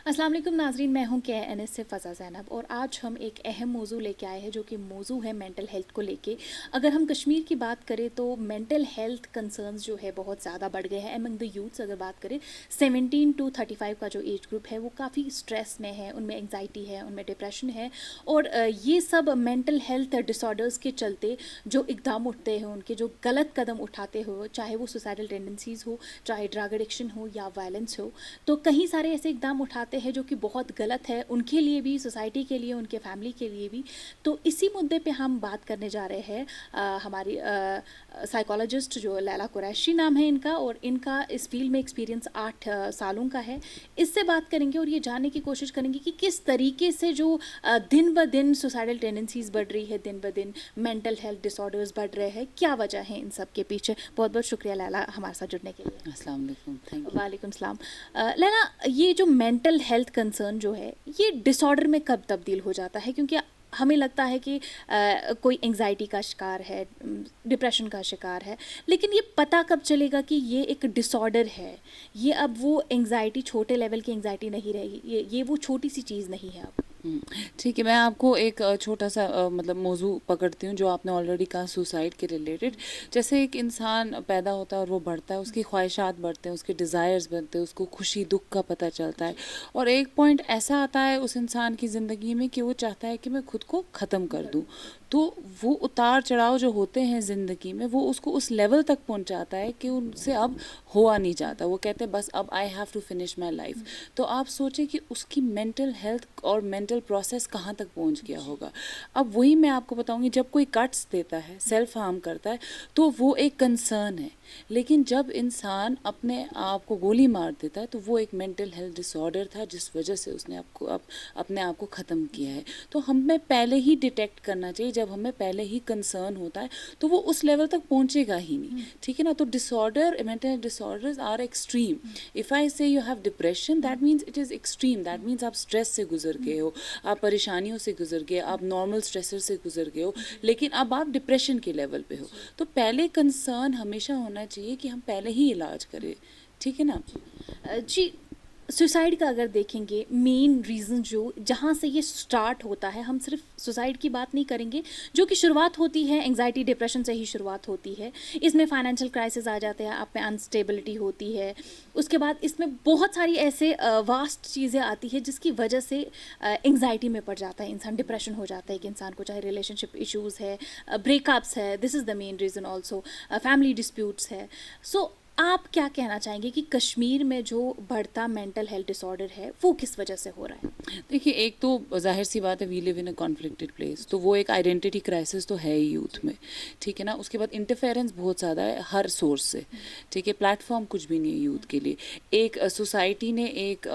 अस्सलाम वालेकुम नाजरीन, मैं हूं KNS से फ़ज़ा ज़ैनब और आज हम एक अहम मौजू लेके आए हैं जो कि मौजू है मेंटल हेल्थ को लेके। अगर हम कश्मीर की बात करें तो मेंटल हेल्थ कंसर्न्स जो है बहुत ज़्यादा बढ़ गए हैं एमंग द यूथ्स। अगर बात करें 17 टू 35 का जो एज ग्रुप है वो काफ़ी स्ट्रेस में है, उनमें एंग्जाइटी है, उनमें डिप्रेशन है और ये सब मेंटल हेल्थ डिसऑर्डर्स के चलते जो इकदाम उठते हैं, उनके जो गलत कदम उठाते हो, चाहे वो सुसाइडल टेंडेंसीज़ हो, चाहे ड्रग एडिक्शन हो या वायलेंस हो, तो कई सारे ऐसे इकदाम उठाते हैं जो कि बहुत गलत है उनके लिए भी, सोसाइटी के लिए, उनके फैमिली के लिए भी। तो इसी मुद्दे पे हम बात करने जा रहे हैं। हमारी साइकोलॉजिस्ट जो लैला कुरैशी नाम है इनका, और इनका इस फील्ड में एक्सपीरियंस 8 सालों का है। इससे बात करेंगे और ये जानने की कोशिश करेंगे कि किस तरीके से जो दिन ब दिन सुसाइडल टेंडेंसीज बढ़ रही है, दिन ब दिन मेंटल हेल्थ डिसऑर्डर्स बढ़ रहे हैं, क्या वजह है इन सब के पीछे। बहुत बहुत शुक्रिया लैला हमारे साथ जुड़ने के लिए। अस्सलाम वालेकुम, थैंक यू। वालेकुम सलाम। लैला, ये जो मेंटल हेल्थ कंसर्न जो है ये डिसऑर्डर में कब तब्दील हो जाता है? क्योंकि हमें लगता है कि कोई एंग्जाइटी का शिकार है, डिप्रेशन का शिकार है, लेकिन ये पता कब चलेगा कि ये एक डिसऑर्डर है? ये अब वो एंग्जाइटी, छोटे लेवल की एंग्जाइटी नहीं रहेगी, ये वो छोटी सी चीज़ नहीं है अब। ठीक है, मैं आपको एक छोटा सा मतलब मौजू पकड़ती हूँ जो आपने ऑलरेडी कहा, सुसाइड के रिलेटेड। जैसे एक इंसान पैदा होता है और वो बढ़ता है, उसकी ख्वाहिशात बढ़ते हैं, उसके डिज़ायर्स बनते हैं, उसको खुशी दुख का पता चलता है और एक पॉइंट ऐसा आता है उस इंसान की ज़िंदगी में कि वो चाहता है कि मैं खुद को ख़त्म कर दूँ। तो वो उतार चढ़ाव जो होते हैं ज़िंदगी में, वो उसको उस लेवल तक पहुंचाता है कि उनसे अब हुआ नहीं जाता। वो कहते हैं बस अब I have to finish my life. तो आप सोचें कि उसकी मेंटल हेल्थ और मेंटल प्रोसेस कहाँ तक पहुंच गया होगा। अब वही मैं आपको बताऊंगी, जब कोई कट्स देता है, सेल्फ हार्म करता है, तो वो एक कंसर्न है। लेकिन जब इंसान अपने आप को गोली मार देता है तो वो एक मेंटल हेल्थ डिसऑर्डर था जिस वजह से उसने अपने आप को ख़त्म किया है। तो हमें पहले ही डिटेक्ट करना चाहिए। जब हमें पहले ही कंसर्न होता है तो वो उस लेवल तक पहुंचेगा ही नहीं। ठीक है ना? तो disorder, mental disorders are extreme. If I say you have depression, that means it is extreme. That means आप स्ट्रेस से गुजर गए हो, आप परेशानियों से गुजर गए, आप नॉर्मल स्ट्रेसर से गुजर गए हो, लेकिन अब आप डिप्रेशन के लेवल पे हो। तो पहले कंसर्न हमेशा होना चाहिए कि हम पहले ही इलाज करें। ठीक है ना? जी, सुसाइड का अगर देखेंगे मेन रीज़न जो जहाँ से ये स्टार्ट होता है, हम सिर्फ सुसाइड की बात नहीं करेंगे, जो कि शुरुआत होती है एंग्जाइटी डिप्रेशन से ही शुरुआत होती है। इसमें फाइनेंशियल क्राइसिस आ जाते हैं, आप में अनस्टेबिलिटी होती है। उसके बाद इसमें बहुत सारी ऐसे वास्ट चीज़ें आती है जिसकी वजह से एंग्जाइटी में पड़ जाता है इंसान, डिप्रेशन हो जाता है कि इंसान को, चाहे रिलेशनशिप इश्यूज़ है, ब्रेकअप्स है, this is the main reason also, family disputes है। सो आप क्या कहना चाहेंगे कि कश्मीर में जो बढ़ता मेंटल हेल्थ डिसऑर्डर है वो किस वजह से हो रहा है? देखिए, एक तो जाहिर सी बात है, we live in a conflicted place, तो वो एक आइडेंटिटी क्राइसिस तो है ही यूथ में। ठीक है ना? उसके बाद इंटरफेरेंस बहुत ज़्यादा है हर सोर्स से। ठीक है? प्लेटफॉर्म कुछ भी नहीं है यूथ के लिए। एक सोसाइटी ने एक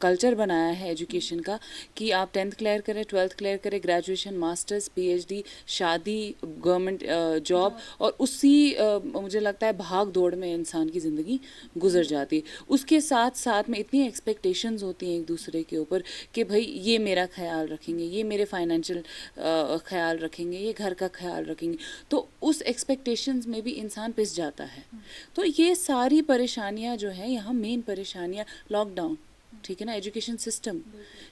कल्चर बनाया है एजुकेशन का कि आप 10th क्लियर करें, 12th क्लियर करें, ग्रेजुएशन, मास्टर्स, PhD, शादी, गवर्नमेंट जॉब, और उसी मुझे लगता है भाग दौड़ में इंसान की ज़िंदगी गुजर जाती है। उसके साथ साथ में इतनी एक्सपेक्टेशंस होती हैं एक दूसरे के ऊपर कि भाई ये मेरा ख्याल रखेंगे, ये मेरे फाइनेंशियल ख्याल रखेंगे, ये घर का ख्याल रखेंगे। तो उस एक्सपेक्टेशंस में भी इंसान पिस जाता है। तो ये सारी परेशानियां जो हैं, यहाँ मेन परेशानियां लॉकडाउन, ठीक है ना, एजुकेशन सिस्टम,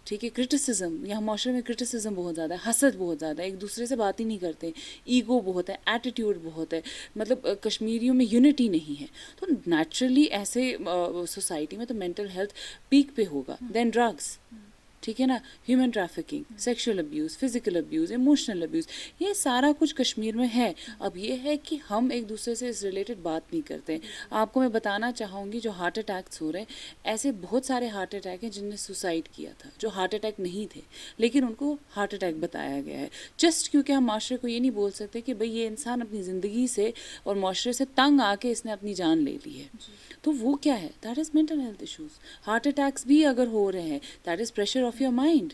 ठीक है, क्रिटिसिज्म, यहाँ माशरे में क्रिटिसिज्म बहुत ज़्यादा है, हसद बहुत ज़्यादा है, एक दूसरे से बात ही नहीं करते, ईगो बहुत है, एटीट्यूड बहुत है, मतलब कश्मीरियों में यूनिटी नहीं है। तो नेचुरली ऐसे सोसाइटी में तो मेंटल हेल्थ पीक पे होगा। देन ड्रग्स, ठीक है ना, human trafficking, sexual abuse, physical abuse, emotional abuse, ये सारा कुछ कश्मीर में है। अब ये है कि हम एक दूसरे से इस रिलेटेड बात नहीं करते। आपको मैं बताना चाहूँगी, जो हार्ट अटैक्स हो रहे हैं, ऐसे बहुत सारे हार्ट अटैक हैं जिनने सुसाइड किया था, जो हार्ट अटैक नहीं थे, लेकिन उनको हार्ट अटैक बताया गया है। जस्ट क्योंकि हम माशरे को ये नहीं बोल सकते कि भाई ये इंसान अपनी ज़िंदगी से और माशरे से तंग आके इसने अपनी जान ले ली है। तो वो क्या है? That is mental health issues. Heart attacks भी अगर हो रहे हैं, that is pressure of your mind.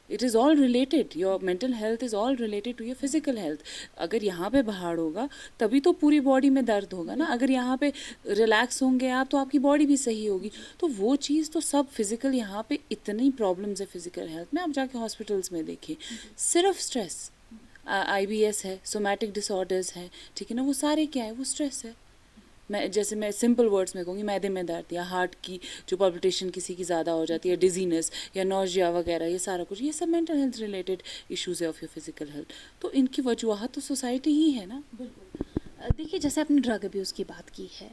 It is all related, your mental health is all related to your physical health. अगर यहाँ पे बाहर होगा तभी तो पूरी बॉडी में दर्द होगा ना। अगर यहाँ पे रिलैक्स होंगे आप तो आपकी बॉडी भी सही होगी। तो वो चीज़ तो सब फिजिकल, यहाँ पे इतनी प्रॉब्लम्स है फिजिकल हेल्थ में, आप जाके हॉस्पिटल्स में देखिए, सिर्फ स्ट्रेस, IBS है, सोमैटिक डिसऑर्डर्स हैं, ठीक है ना, वो सारे क्या है? वो स्ट्रेस है। मैं सिंपल वर्ड्स में कहूँगी, मैदे में दर्द या हार्ट की जो पल्पिटेशन किसी की ज़्यादा हो जाती है, डिजीनेस या नौजिया वगैरह, ये सारा कुछ, ये सब मेंटल हेल्थ रिलेटेड इश्यूज़ है ऑफ योर फिजिकल हेल्थ। तो इनकी वजूहत तो सोसाइटी ही है ना। देखिए, जैसे आपने ड्रग अब्यूज़ की बात की है,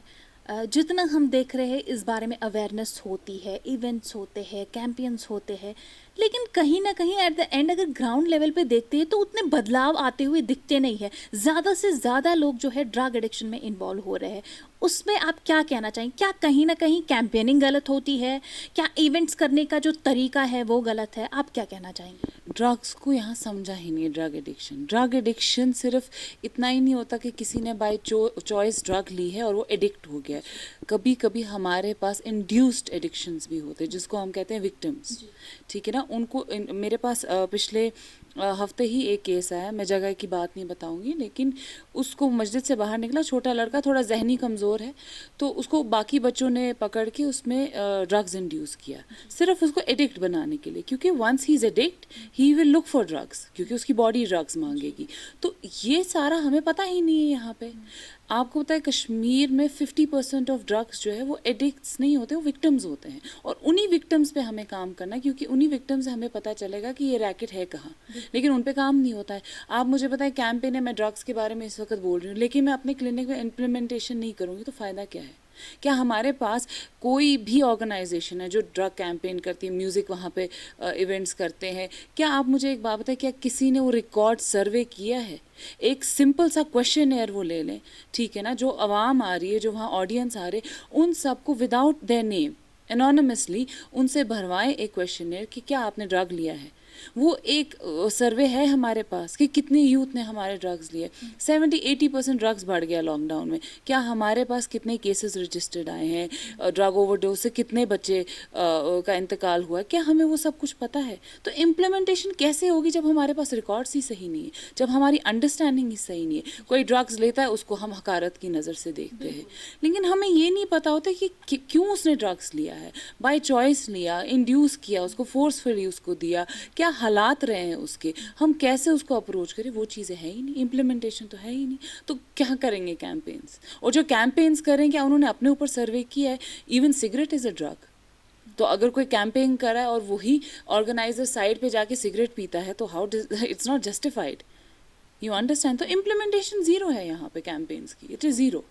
जितना हम देख रहे हैं इस बारे में अवेयरनेस होती है, इवेंट्स होते हैं, कैंपेन्स होते हैं, लेकिन कहीं ना कहीं एट द एंड अगर ग्राउंड लेवल पे देखते हैं तो उतने बदलाव आते हुए दिखते नहीं है। ज़्यादा से ज़्यादा लोग जो है ड्रग एडिक्शन में इन्वॉल्व हो रहे हैं। उसमें आप क्या कहना चाहेंगे? क्या कहीं ना कहीं कैंपेनिंग गलत होती है? क्या इवेंट्स करने का जो तरीका है वो गलत है? आप क्या कहना चाहेंगे? ड्रग्स को यहाँ समझा ही नहीं है ड्रग एडिक्शन सिर्फ इतना ही नहीं होता कि किसी ने बाय चॉइस ड्रग ली है और वो एडिक्ट हो गया है। कभी कभी हमारे पास इंड्यूस्ड एडिक्शंस भी होते हैं, जिसको हम कहते हैं विक्टिम्स, ठीक है ना। उनको मेरे पास पिछले हफ्ते ही एक केस आया, मैं जगह की बात नहीं बताऊंगी, लेकिन उसको मस्जिद से बाहर निकला छोटा लड़का, थोड़ा जहनी कमज़ोर है, तो उसको बाकी बच्चों ने पकड़ के उसमें ड्रग्स इंड्यूस किया, सिर्फ उसको एडिक्ट बनाने के लिए, क्योंकि once he is addict he will look for drugs, क्योंकि उसकी बॉडी ड्रग्स मांगेगी। तो ये सारा हमें पता ही नहीं है यहाँ पे। आपको पता है कश्मीर में 50% ऑफ ड्रग्स जो है वो एडिक्ट्स नहीं होते, वो विक्टिम्स होते हैं, और उन्हीं विक्टिम्स पे हमें काम करना है, क्योंकि उन्हीं विक्टिम्स से हमें पता चलेगा कि ये रैकेट है कहाँ, लेकिन उन पे काम नहीं होता है। आप मुझे पता है कैंपेन है, मैं ड्रग्स के बारे में इस वक्त बोल रही हूँ, लेकिन मैं अपने क्लिनिक में इम्प्लीमेंटेशन नहीं करूँगी तो फ़ायदा क्या है? क्या हमारे पास कोई भी ऑर्गेनाइजेशन है जो ड्रग कैंपेन करती है, म्यूज़िक वहाँ पे इवेंट्स करते हैं? क्या आप मुझे एक बात बताएं, क्या किसी ने वो रिकॉर्ड सर्वे किया है? एक सिंपल सा क्वेश्चन एयर वो ले लें, ठीक है ना, जो आवाम आ रही है, जो वहाँ ऑडियंस आ रहे, उन सबको विदाउट देयर नेम एनोनिमसली उनसे भरवाएं एक क्वेश्चन कि क्या आपने ड्रग लिया है। वो एक सर्वे है हमारे पास कि कितने यूथ ने हमारे ड्रग्स लिए। 70-80% ड्रग्स बढ़ गया लॉकडाउन में। क्या हमारे पास कितने केसेस रजिस्टर्ड आए हैं, ड्रग ओवरडोज से कितने बच्चे का इंतकाल हुआ, क्या हमें वो सब कुछ पता है? तो इम्प्लीमेंटेशन कैसे होगी जब हमारे पास रिकॉर्ड्स ही सही नहीं है, जब हमारी अंडरस्टैंडिंग ही सही नहीं है? कोई ड्रग्स लेता है उसको हम हकारत की नज़र से देखते हैं, लेकिन हमें ये नहीं पता होता कि क्यों उसने ड्रग्स लिया है, बाय चॉइस लिया, इंड्यूस किया, उसको फोर्सफुली उसको दिया, क्या हालात रहे हैं उसके, हम कैसे उसको अप्रोच करें, वो चीज़ें है ही नहीं, इम्प्लीमेंटेशन तो है ही नहीं। तो क्या करेंगे कैंपेन्स? और जो कैंपेन्स करें, क्या उन्होंने अपने ऊपर सर्वे किया है? Even cigarette is a drug. तो अगर कोई कैंपेन कर रहा है और वही ऑर्गेनाइजर साइड पे जाके सिगरेट पीता है, तो how it's not justified, you understand? तो इम्प्लीमेंटेशन ज़ीरो है यहाँ पे कैंपेन्स की, इट इज़ ज़ीरो।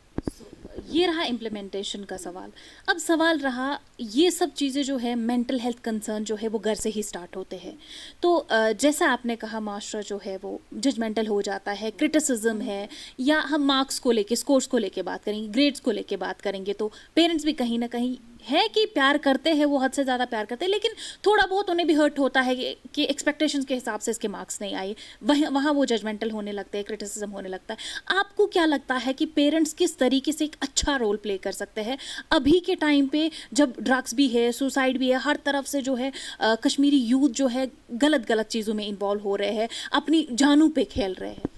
ये रहा इम्प्लीमेंटेशन का सवाल। अब सवाल रहा, ये सब चीज़ें जो है मेंटल हेल्थ कंसर्न जो है वो घर से ही स्टार्ट होते हैं। तो जैसा आपने कहा, माशरा जो है वो जजमेंटल हो जाता है, क्रिटिसिज्म है, या हम मार्क्स को लेके, स्कोर्स को लेके बात करेंगे, ग्रेड्स को लेके बात करेंगे, तो पेरेंट्स भी कहीं ना कहीं है कि प्यार करते हैं, वो हद से ज़्यादा प्यार करते हैं, लेकिन थोड़ा बहुत उन्हें भी हर्ट होता है कि एक्सपेक्टेशंस के हिसाब से इसके मार्क्स नहीं आए, वहाँ वो जजमेंटल होने लगते हैं, क्रिटिसिज्म होने लगता है। आपको क्या लगता है कि पेरेंट्स किस तरीके से एक अच्छा रोल प्ले कर सकते हैं अभी के टाइम पे, जब ड्रग्स भी है, सुसाइड भी है, हर तरफ से जो है कश्मीरी यूथ जो है गलत गलत चीज़ों में इन्वॉल्व हो रहे हैं, अपनी जानों पे खेल रहे हैं?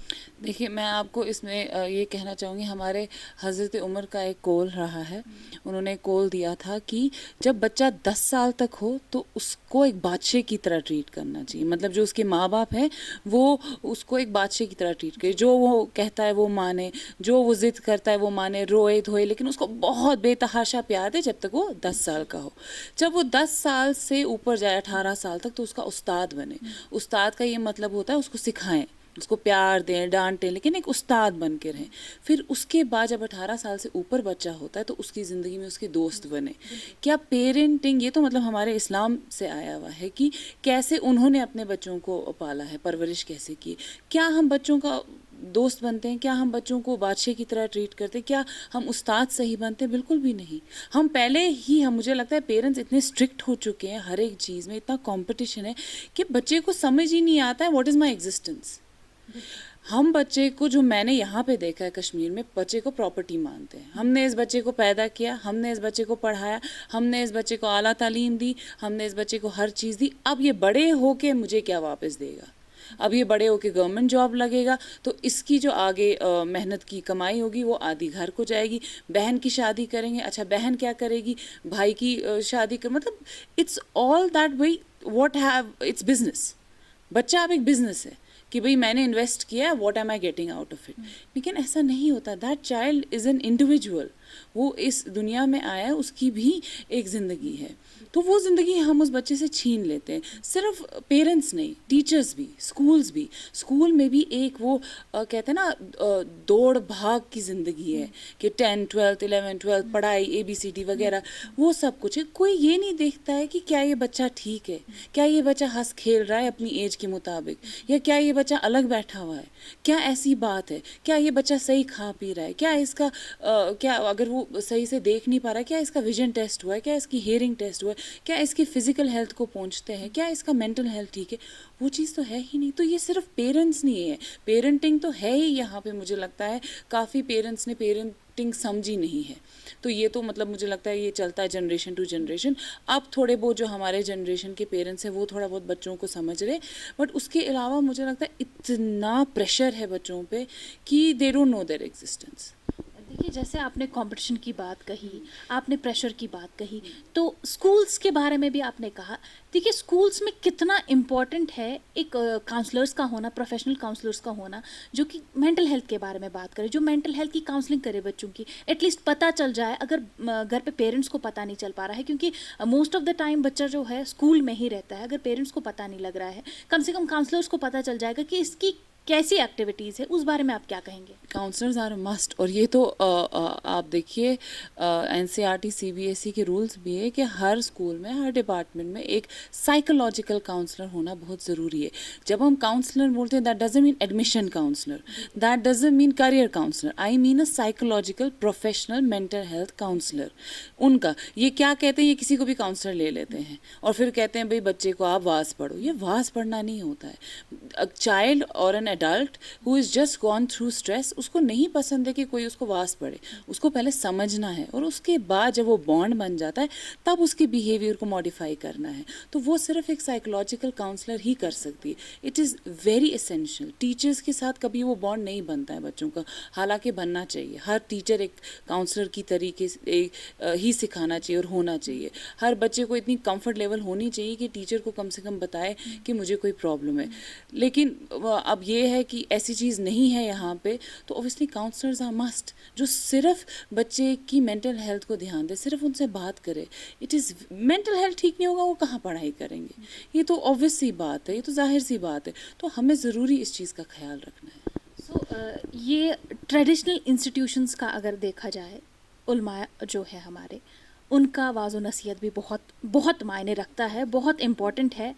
देखिए, मैं आपको इसमें ये कहना चाहूँगी, हमारे हज़रत उमर का एक कौल रहा है। उन्होंने कौल दिया था कि जब बच्चा 10 साल तक हो तो उसको एक बादशाह की तरह ट्रीट करना चाहिए। मतलब जो उसके माँ बाप हैं वो उसको एक बादशाह की तरह ट्रीट करे, जो वो कहता है वो माने, जो वो ज़िद करता है वो माने, रोए धोए, लेकिन उसको बहुत बेतहाशा प्यार दे जब तक वो 10 साल का हो। जब वो 10 साल से ऊपर जाए, 18 साल तक, तो उसका उस्ताद बने। उस्ताद का ये मतलब होता है उसको सिखाएं, उसको प्यार दें, डांटें, लेकिन एक उस्ताद बन के रहें। फिर उसके बाद जब 18 साल से ऊपर बच्चा होता है तो उसकी ज़िंदगी में उसके दोस्त बने। क्या पेरेंटिंग, ये तो मतलब हमारे इस्लाम से आया हुआ है कि कैसे उन्होंने अपने बच्चों को पाला है, परवरिश कैसे की। क्या हम बच्चों का दोस्त बनते हैं? क्या हम बच्चों को बादशाह की तरह ट्रीट करते हैं? क्या हम उस्ताद सही बनते हैं? बिल्कुल भी नहीं। हम पहले ही, हम मुझे लगता है पेरेंट्स इतने स्ट्रिक्ट हो चुके हैं, हर एक चीज़ में इतना कंपटीशन है कि बच्चे को समझ ही नहीं आता है व्हाट इज़ माई एग्जिस्टेंस। हम बच्चे को, जो मैंने यहाँ पे देखा है कश्मीर में, बच्चे को प्रॉपर्टी मानते हैं। हमने इस बच्चे को पैदा किया, हमने इस बच्चे को पढ़ाया, हमने इस बच्चे को आला तालीम दी, हमने इस बच्चे को हर चीज़ दी, अब ये बड़े होके मुझे क्या वापस देगा? अब ये बड़े होके गवर्नमेंट जॉब लगेगा तो इसकी जो आगे मेहनत की कमाई होगी वो आधी घर को जाएगी। बहन की शादी करेंगे, अच्छा बहन क्या करेगी? भाई की शादी कर, मतलब it's all that way, what have, it's business. बच्चा अब एक बिजनेस है। कि भाई मैंने इन्वेस्ट किया है, what am I getting out of it. लेकिन ऐसा नहीं होता। That child is an individual, वो इस दुनिया में आया है, उसकी भी एक ज़िंदगी है। तो वो ज़िंदगी हम उस बच्चे से छीन लेते हैं। सिर्फ पेरेंट्स नहीं, टीचर्स भी, स्कूल्स भी। स्कूल में भी एक वो कहते हैं ना दौड़ भाग की ज़िंदगी है कि 10, 12, 11, 12 पढ़ाई, ABCD वगैरह, वो सब कुछ है। कोई ये नहीं देखता है कि क्या ये बच्चा ठीक है, क्या ये बच्चा हंस खेल रहा है अपनी एज के मुताबिक, या क्या ये बच्चा अलग बैठा हुआ है, क्या ऐसी बात है, क्या ये बच्चा सही खा पी रहा है, क्या इसका क्या अगर वो सही से देख नहीं पा रहा है, क्या इसका विजन टेस्ट हुआ है, क्या इसकी हेयरिंग टेस्ट हुआ है, क्या इसकी फिजिकल हेल्थ को पहुंचते हैं, क्या इसका मेंटल हेल्थ ठीक है। वो चीज़ तो है ही नहीं। तो ये सिर्फ पेरेंट्स नहीं है, पेरेंटिंग तो है ही यहाँ पे। मुझे लगता है काफ़ी पेरेंट्स ने पेरेंटिंग समझी नहीं है। तो ये तो मतलब मुझे लगता है ये चलता है जनरेशन टू जनरेशन। अब थोड़े बहुत जो हमारे जनरेशन के पेरेंट्स हैं वो थोड़ा बहुत बच्चों को समझ रहे, बट उसके अलावा मुझे लगता है इतना प्रेशर है बच्चों पे कि they don't know there existence. देखिए, जैसे आपने कंपटीशन की बात कही, आपने प्रेशर की बात कही, तो स्कूल्स के बारे में भी आपने कहा। देखिए, स्कूल्स में कितना इम्पोर्टेंट है एक काउंसलर्स का होना, प्रोफेशनल काउंसलर्स का होना, जो कि मेंटल हेल्थ के बारे में बात करे, जो मेंटल हेल्थ की काउंसलिंग करे बच्चों की। एटलीस्ट पता चल जाए, अगर घर पे पेरेंट्स को पता नहीं चल पा रहा है, क्योंकि मोस्ट ऑफ द टाइम बच्चा जो है स्कूल में ही रहता है, अगर पेरेंट्स को पता नहीं लग रहा है, कम से कम काउंसलर्स को पता चल जाएगा कि इसकी कैसी एक्टिविटीज़ है। उस बारे में आप क्या कहेंगे? Counsellors are must. और ये तो आप देखिए NCERT CBSE के रूल्स भी है कि हर स्कूल में, हर डिपार्टमेंट में एक साइकोलॉजिकल काउंसलर होना बहुत ज़रूरी है। जब हम काउंसलर बोलते हैं, that doesn't mean admission counsellor, that doesn't mean career counsellor, I mean a psychological professional mental health counsellor. उनका ये क्या कहते हैं, ये किसी को भी काउंसलर ले लेते हैं और फिर कहते हैं भाई बच्चे को आप वास पढ़ो। ये वास पढ़ना नहीं होता है। चाइल्ड और an adult who is just gone through stress, उसको नहीं पसंद है कि कोई उसको वास पढ़े। उसको पहले समझना है और उसके बाद जब वो बॉन्ड बन जाता है तब उसके बिहेवियर को मॉडिफाई करना है। तो वो सिर्फ एक साइकोलॉजिकल काउंसलर ही कर सकती है। It is very essential. Teachers के साथ कभी वो बॉन्ड नहीं बनता है बच्चों का, हालांकि बनना चाहिए। हर टीचर एक काउंसलर की तरीके से ही सिखाना चाहिए और होना चाहिए। हर बच्चे को इतनी कंफर्ट लेवल होनी चाहिए कि टीचर को कम से कम बताए कि मुझे कोई प्रॉब्लम है। लेकिन अब ये है कि ऐसी चीज़ नहीं है यहाँ पे, तो ऑब्वियसली काउंसलर्स आर मस्ट, जो सिर्फ बच्चे की मेंटल हेल्थ को ध्यान दे, सिर्फ उनसे बात करे। इट इज़ मेंटल हेल्थ ठीक नहीं होगा वो कहाँ पढ़ाई करेंगे, ये तो ऑब्वियस सी बात है, ये तो जाहिर सी बात है। तो हमें ज़रूरी इस चीज़ का ख्याल रखना है। ये ट्रेडिशनल इंस्टीट्यूशंस का अगर देखा जाए, उलमा जो है हमारे, उनका वाज़ो नसीहत भी बहुत बहुत मायने रखता है, बहुत इम्पॉर्टेंट है।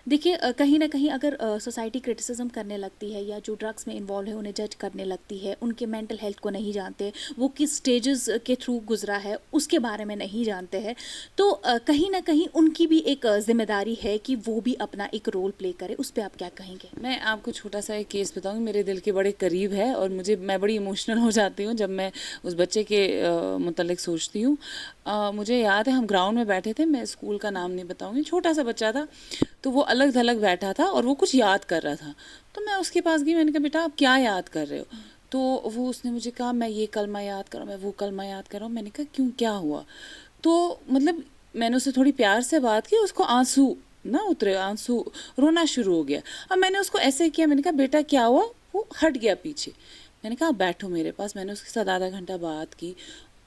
देखिए, कहीं ना कहीं अगर सोसाइटी क्रिटिसिज्म करने लगती है या जो ड्रग्स में इन्वॉल्व है उन्हें जज करने लगती है, उनके मेंटल हेल्थ को नहीं जानते, वो किस स्टेजेस के थ्रू गुजरा है उसके बारे में नहीं जानते हैं, तो कहीं ना कहीं उनकी भी एक जिम्मेदारी है कि वो भी अपना एक रोल प्ले करे। उस पर आप क्या कहेंगे? मैं आपको छोटा सा एक केस बताऊंगी, मेरे दिल के बड़े करीब है और मैं बड़ी इमोशनल हो जाती हूँ जब मैं उस बच्चे के मुतल्लिक सोचती हूँ। मुझे याद है हम ग्राउंड में बैठे थे, मैं स्कूल का नाम नहीं बताऊंगी, छोटा सा बच्चा था, तो वो अलग थलग बैठा था और वो कुछ याद कर रहा था। तो मैं उसके पास गई, मैंने कहा बेटा आप क्या याद कर रहे हो? तो वो उसने मुझे कहा मैं ये कलमा याद कर रहा हूँ, मैं वो कलमा याद कर रहा हूँ। मैंने कहा क्यों, क्या हुआ? तो मतलब मैंने उससे थोड़ी प्यार से बात की, उसको आंसू ना उतरे, आंसू रोना शुरू हो गया। अब मैंने उसको ऐसे किया, मैंने कहा बेटा क्या हुआ? वो हट गया पीछे। मैंने कहा बैठो मेरे पास। मैंने उसके साथ आधा घंटा बात की।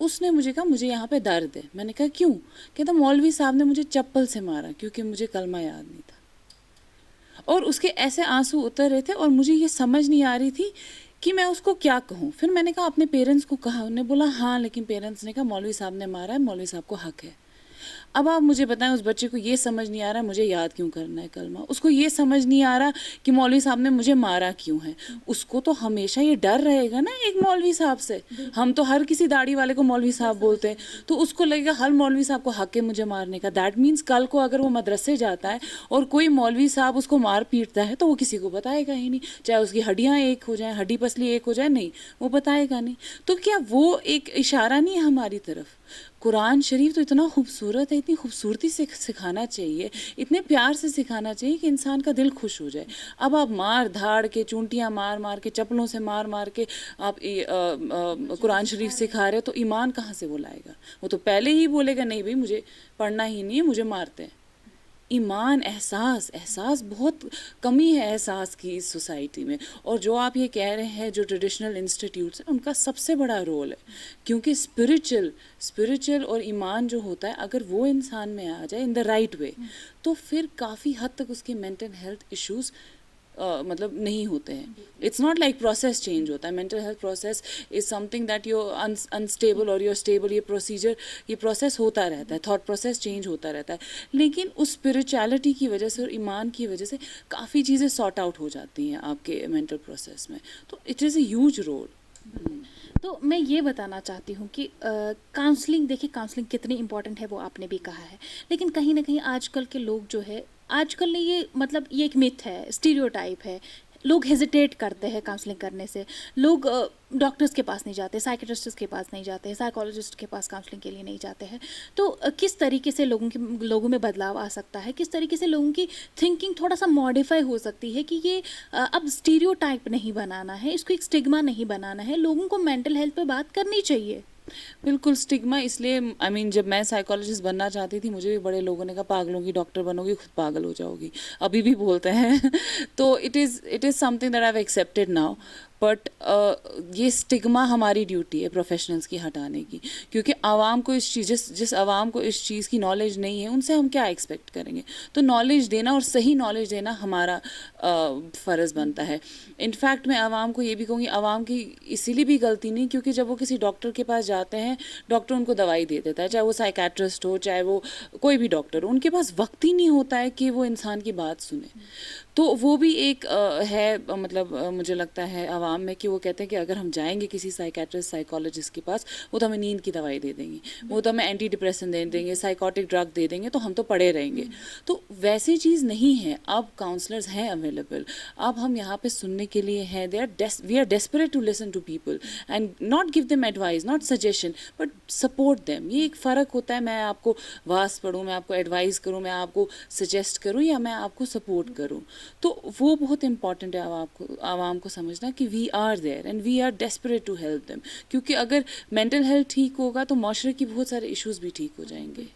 उसने मुझे कहा मुझे यहाँ पे दर्द है। मैंने कहा क्यों? कहता मौलवी साहब ने मुझे चप्पल से मारा क्योंकि मुझे कलमा याद नहीं था। और उसके ऐसे आंसू उतर रहे थे और मुझे ये समझ नहीं आ रही थी कि मैं उसको क्या कहूँ। फिर मैंने कहा अपने पेरेंट्स को कहा, उन्होंने बोला हाँ, लेकिन पेरेंट्स ने कहा मौलवी साहब ने मारा है, मौलवी साहब को हक है। अब आप मुझे बताएं, उस बच्चे को ये समझ नहीं आ रहा मुझे याद क्यों करना है कलमा, उसको ये समझ नहीं आ रहा कि मौलवी साहब ने मुझे मारा क्यों है। उसको तो हमेशा ये डर रहेगा ना एक मौलवी साहब से। हम तो हर किसी दाढ़ी वाले को मौलवी साहब बोलते हैं, तो उसको लगेगा हर मौलवी साहब को हक है मुझे मारने का। दैट मीन्स कल को अगर वो मदरसे जाता है और कोई मौलवी साहब उसको मार पीटता है तो वो किसी को बताएगा ही नहीं, चाहे उसकी हड्डियाँ एक हो जाए, हड्डी पसली एक हो जाए, नहीं, वो बताएगा नहीं। तो क्या वो एक इशारा नहीं है हमारी तरफ? कुरान शरीफ तो इतना खूबसूरत है, इतनी खूबसूरती से सिखाना चाहिए, इतने प्यार से सिखाना चाहिए कि इंसान का दिल खुश हो जाए। अब आप मार धाड़ के, चूंटियाँ मार मार के, चप्पलों से मार मार के आप कुरान शरीफ सिखा रहे हो, तो ईमान कहाँ से वो लाएगा? वो तो पहले ही बोलेगा नहीं भाई मुझे पढ़ना ही नहीं है, मुझे मारते हैं। ईमान, एहसास, एहसास बहुत कमी है एहसास की इस सोसाइटी में। और जो आप ये कह रहे हैं जो ट्रेडिशनल इंस्टीट्यूट्स हैं उनका सबसे बड़ा रोल है, क्योंकि स्पिरिचुअल और ईमान जो होता है अगर वो इंसान में आ जाए इन द राइट वे तो फिर काफ़ी हद तक उसके मेंटल हेल्थ इश्यूज़ मतलब नहीं होते हैं। It's not like process change होता है, mental health process is something that you unstable और यूर स्टेबल, ये प्रोसेस होता रहता है, थॉट प्रोसेस चेंज होता रहता है। लेकिन उस स्पिरिचुअलिटी की वजह से और ईमान की वजह से काफ़ी चीज़ें सॉर्ट आउट हो जाती हैं आपके मेंटल प्रोसेस में, तो it is a huge role. तो मैं ये बताना चाहती हूँ कि काउंसलिंग, देखिए काउंसलिंग कितनी इंपॉर्टेंट है वो आपने भी कहा है, लेकिन कहीं ना कहीं आजकल के लोग जो है, आजकल ने ये मतलब ये एक मिथ है, स्टीरियोटाइप है, लोग हेजिटेट करते हैं काउंसलिंग करने से। लोग डॉक्टर्स के पास नहीं जाते, साइकेट्रिस्ट के पास नहीं जाते, साइकोलॉजिस्ट के पास काउंसलिंग के लिए नहीं जाते हैं। तो किस तरीके से लोगों में बदलाव आ सकता है, किस तरीके से लोगों की थिंकिंग थोड़ा सा मॉडिफाई हो सकती है कि ये अब स्टीरियोटाइप नहीं बनाना है, इसको एक स्टिग्मा नहीं बनाना है, लोगों को मेंटल हेल्थ पे बात करनी चाहिए। बिल्कुल स्टिग्मा इसलिए, आई मीन जब मैं साइकोलॉजिस्ट बनना चाहती थी मुझे भी बड़े लोगों ने कहा पागलों की डॉक्टर बनोगी, खुद पागल हो जाओगी, अभी भी बोलते हैं तो it is something that I have accepted now. But ये स्टिग्मा हमारी ड्यूटी है प्रोफेशनल्स की हटाने की, क्योंकि आवाम को इस चीज़ जिस आवाम को इस चीज़ की नॉलेज नहीं है उनसे हम क्या एक्सपेक्ट करेंगे। तो नॉलेज देना और सही नॉलेज देना हमारा फ़र्ज़ बनता है। इनफैक्ट मैं आवाम को ये भी कहूँगी, आवाम की इसीलिए भी गलती नहीं क्योंकि जब वो किसी डॉक्टर के पास जाते हैं डॉक्टर उनको दवाई दे देता है, चाहे वो साइकेट्रिस्ट हो चाहे वो कोई भी डॉक्टर हो, उनके पास वक्त ही नहीं होता है कि वो इंसान की बात सुने। तो वो भी एक है मतलब मुझे लगता है आवाम में कि वो कहते हैं कि अगर हम जाएंगे किसी साइकेट्रिस्ट साइकोलॉजिस्ट के पास वो तो हमें नींद की दवाई दे देंगे, वो तो हमें एंटी डिप्रेशन दे देंगे, साइकोटिक ड्रग दे देंगे, तो हम तो पड़े रहेंगे। तो वैसी चीज़ नहीं है, अब काउंसलर्स हैं अवेलेबल, अब हम यहाँ पे सुनने के लिए हैं, we are desperate to listen to people and not give them advice, not suggestion but support them. ये एक फ़र्क होता है, मैं आपको वास पढ़ूँ, मैं आपको एडवाइस करूँ, मैं आपको सजेस्ट करूँ या मैं आपको सपोर्ट करूँ। तो वो बहुत इंपॉर्टेंट है आवाम को समझना कि we are there and we are desperate to help them, क्योंकि अगर मेंटल हेल्थ ठीक होगा तो माशरे की बहुत सारे इश्यूज भी ठीक हो जाएंगे।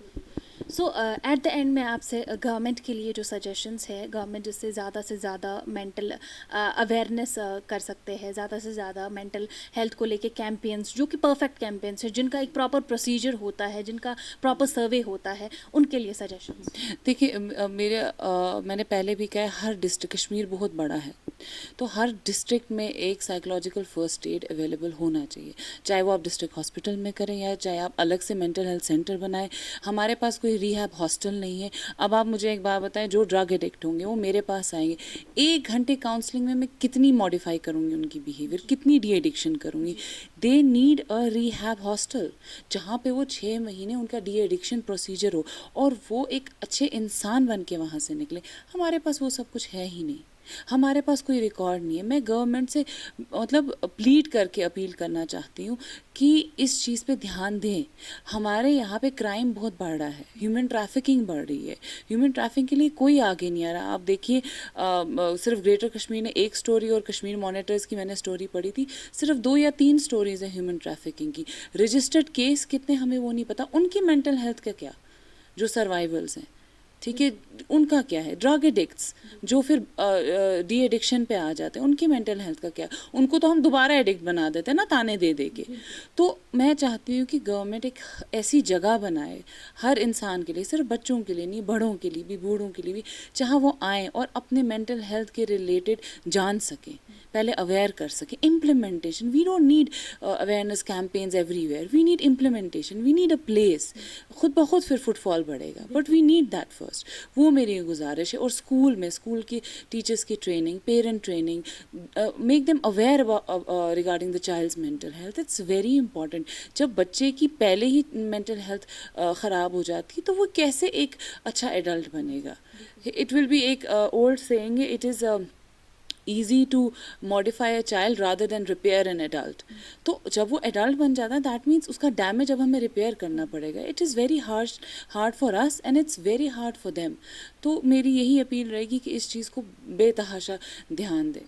सो एट द एंड मैं आपसे गवर्नमेंट के लिए जो सजेशंस है, गवर्नमेंट जिससे ज़्यादा से ज़्यादा मेंटल अवेयरनेस कर सकते हैं, ज़्यादा से ज़्यादा मेंटल हेल्थ को लेके कैंपेन्स जो कि परफेक्ट कैंपेन्स है, जिनका एक प्रॉपर प्रोसीजर होता है, जिनका प्रॉपर सर्वे होता है, उनके लिए सजेशंस। देखिए मैंने पहले भी कहा हर डिस्ट्रिक्ट, कश्मीर बहुत बड़ा है तो हर डिस्ट्रिक्ट में एक साइकोलॉजिकल फर्स्ट एड अवेलेबल होना चाहिए, चाहे वो आप डिस्ट्रिक्ट हॉस्पिटल में करें या चाहे आप अलग से मेंटल हेल्थ सेंटर बनाएं। हमारे पास कोई रिहैब हॉस्टल नहीं है। अब आप मुझे एक बात बताएं, जो ड्रग एडिक्ट होंगे वो मेरे पास आएंगे, 1 घंटे काउंसलिंग में मैं कितनी मॉडिफाई करूँगी उनकी बिहेवियर, कितनी डी एडिक्शन करूँगी। They need a rehab hostel जहाँ पे वो 6 महीने उनका डी एडिक्शन प्रोसीजर हो और वो एक अच्छे इंसान बन के वहाँ से निकले। हमारे पास वो सब कुछ है ही नहीं, हमारे पास कोई रिकॉर्ड नहीं है। मैं गवर्नमेंट से मतलब प्लीड करके अपील करना चाहती हूँ कि इस चीज़ पे ध्यान दें। हमारे यहाँ पे क्राइम बहुत बढ़ रहा है, ह्यूमन ट्रैफिकिंग बढ़ रही है, ह्यूमन ट्रैफिकिंग के लिए कोई आगे नहीं आ रहा। आप देखिए सिर्फ ग्रेटर कश्मीर ने एक स्टोरी और कश्मीर मॉनिटर्स की मैंने स्टोरी पढ़ी थी, सिर्फ 2 या 3 स्टोरीज हैं ह्यूमन ट्रैफिकिंग की। रजिस्टर्ड केस कितने हमें वो नहीं पता, उनकी मेंटल हेल्थ का क्या, जो सर्वाइवल्स हैं, ठीक है, उनका क्या है। ड्रग एडिक्ट्स जो फिर डी एडिक्शन पे आ जाते हैं, उनकी मेंटल हेल्थ का क्या, उनको तो हम दोबारा एडिक्ट बना देते हैं ना ताने दे दे के। तो मैं चाहती हूँ कि गवर्नमेंट एक ऐसी जगह बनाए हर इंसान के लिए, सिर्फ बच्चों के लिए नहीं, बड़ों के लिए भी, बूढ़ों के लिए भी, जहाँ वो आएँ और अपने मेंटल हेल्थ के रिलेटेड जान सकें, पहले अवेयर कर सकें। Implementation, we don't need awareness campaigns everywhere, we need implementation, we need a place. खुद ब खुद फिर फुटफॉल बढ़ेगा, but we need that first. वो मेरी गुजारिश है। और स्कूल में, स्कूल की टीचर्स की training, parent training, make them aware regarding the child's mental health, it's very important. जब बच्चे की पहले ही मेंटल हेल्थ ख़राब हो जाती तो वो कैसे एक अच्छा एडल्ट बनेगा। इट विल बी एक old saying, it is easy to modify a child rather than repair an adult. तो जब वो एडल्ट बन जाता है दैट मीन्स उसका डैमेज अब हमें रिपेयर करना पड़ेगा। It is very hard for us and it's very hard for them. तो मेरी यही अपील रहेगी कि इस चीज़ को बेतहाशा ध्यान दें।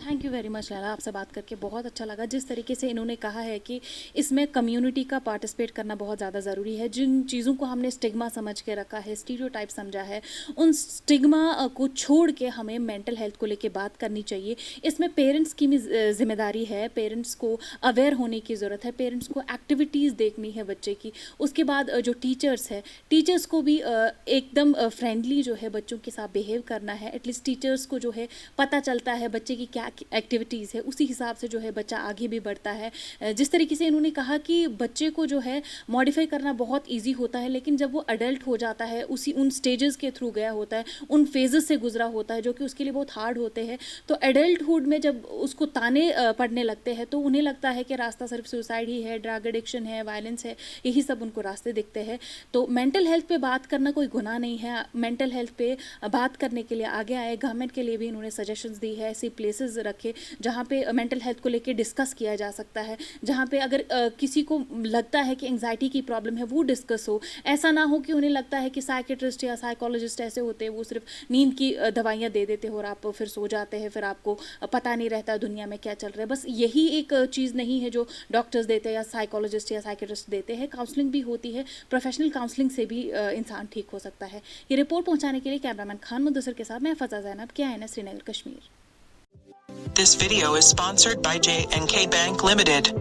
Thank you very much Laila, आपसे बात करके बहुत अच्छा लगा। जिस तरीके से इन्होंने कहा है कि इसमें कम्युनिटी का पार्टिसिपेट करना बहुत ज़्यादा ज़रूरी है। जिन चीज़ों को हमने स्टिग्मा समझ के रखा है, स्टीरियोटाइप समझा है, उन स्टिग्मा को छोड़ के हमें मेंटल हेल्थ को लेके बात करनी चाहिए। इसमें पेरेंट्स की भी जिम्मेदारी है, पेरेंट्स को अवेयर होने की ज़रूरत है, पेरेंट्स को एक्टिविटीज़ देखनी है बच्चे की। उसके बाद जो टीचर्स है, टीचर्स को भी एकदम फ्रेंडली जो है बच्चों के साथ बिहेव करना है। एटलीस्ट टीचर्स को जो है पता चलता है बच्चे की क्या एक्टिविटीज़ है, उसी हिसाब से जो है बच्चा आगे भी बढ़ता है। जिस तरीके से इन्होंने कहा कि बच्चे को जो है मॉडिफाई करना बहुत इजी होता है, लेकिन जब वो अडल्ट हो जाता है, उन स्टेजेस के थ्रू गया होता है, उन फेजेस से गुजरा होता है जो कि उसके लिए बहुत हार्ड होते हैं। तो एडल्टहुड में जब उसको ताने पड़ने लगते हैं तो उन्हें लगता है कि रास्ता सिर्फ सुसाइड ही है, ड्रग एडिक्शन है, वायलेंस है, यही सब उनको रास्ते दिखते हैं। तो मेंटल हेल्थ पे बात करना कोई गुनाह नहीं है। मेंटल हेल्थ पे बात करने के लिए आगे आए। गवर्नमेंट के लिए भी इन्होंने सजेशंस दी है, ऐसी प्लेसेस रखे जहाँ पे मेंटल हेल्थ को लेके डिस्कस किया जा सकता है, जहाँ पे अगर किसी को लगता है कि एंग्जाइटी की प्रॉब्लम है वो डिस्कस हो। ऐसा ना हो कि उन्हें लगता है कि साइकेट्रिस्ट या साइकोलॉजिस्ट ऐसे होते हैं वो सिर्फ नींद की दवाइयाँ दे देते हो और आप फिर सो जाते हैं, फिर आपको पता नहीं रहता दुनिया में क्या चल रहा है। बस यही एक चीज़ नहीं है जो डॉक्टर्स देते हैं या साइकोलॉजिस्ट या साइकेट्रिस्ट देते हैं। काउंसलिंग भी होती है, प्रोफेशनल काउंसलिंग से भी इंसान ठीक हो सकता है। ये रिपोर्ट पहुंचाने के लिए कैमरामैन खान मुदस्सिर के साथ मैं फजा Zainab, KNN Srinagar, Kashmir. This video is sponsored by J&K Bank Limited.